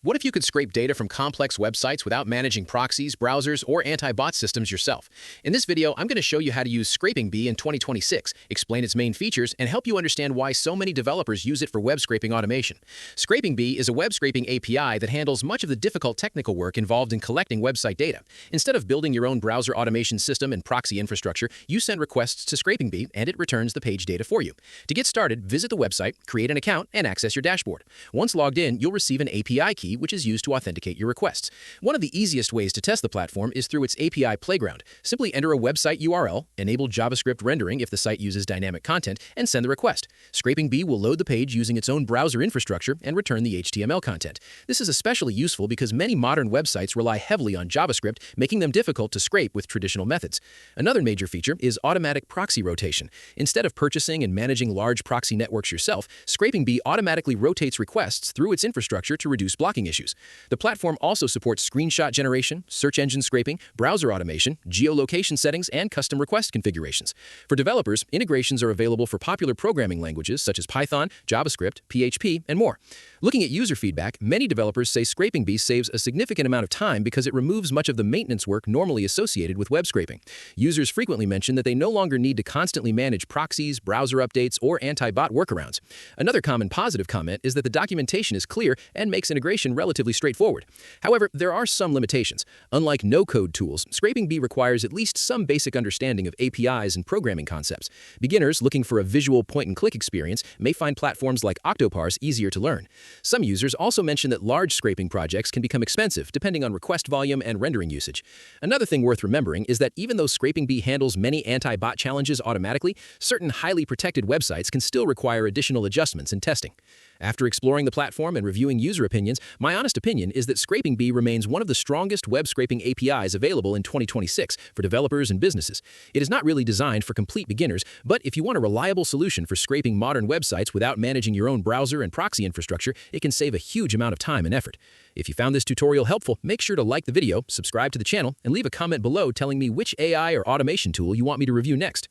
What if you could scrape data from complex websites without managing proxies, browsers, or anti-bot systems yourself? In this video, I'm going to show you how to use ScrapingBee in 2026, explain its main features, and help you understand why so many developers use it for web scraping automation. ScrapingBee is a web scraping API that handles much of the difficult technical work involved in collecting website data. Instead of building your own browser automation system and proxy infrastructure, you send requests to ScrapingBee and it returns the page data for you. To get started, visit the website, create an account, and access your dashboard. Once logged in, you'll receive an API key which is used to authenticate your requests. One of the easiest ways to test the platform is through its API playground. Simply enter a website URL, enable JavaScript rendering if the site uses dynamic content, and send the request. ScrapingBee will load the page using its own browser infrastructure and return the HTML content. This is especially useful because many modern websites rely heavily on JavaScript, making them difficult to scrape with traditional methods. Another major feature is automatic proxy rotation. Instead of purchasing and managing large proxy networks yourself, ScrapingBee automatically rotates requests through its infrastructure to reduce blocking issues. The platform also supports screenshot generation, search engine scraping, browser automation, geolocation settings, and custom request configurations. For developers, integrations are available for popular programming languages such as Python, JavaScript, PHP, and more. Looking at user feedback, many developers say ScrapingBee saves a significant amount of time because it removes much of the maintenance work normally associated with web scraping. Users frequently mention that they no longer need to constantly manage proxies, browser updates, or anti-bot workarounds. Another common positive comment is that the documentation is clear and makes integration relatively straightforward. However, there are some limitations. Unlike no-code tools, ScrapingBee requires at least some basic understanding of APIs and programming concepts. Beginners looking for a visual point-and-click experience may find platforms like Octoparse easier to learn. Some users also mention that large scraping projects can become expensive depending on request volume and rendering usage. Another thing worth remembering is that even though ScrapingBee handles many anti-bot challenges automatically, certain highly protected websites can still require additional adjustments and testing. After exploring the platform and reviewing user opinions, my honest opinion is that ScrapingBee remains one of the strongest web scraping APIs available in 2026 for developers and businesses. It is not really designed for complete beginners, but if you want a reliable solution for scraping modern websites without managing your own browser and proxy infrastructure, it can save a huge amount of time and effort. If you found this tutorial helpful, make sure to like the video, subscribe to the channel, and leave a comment below telling me which AI or automation tool you want me to review next.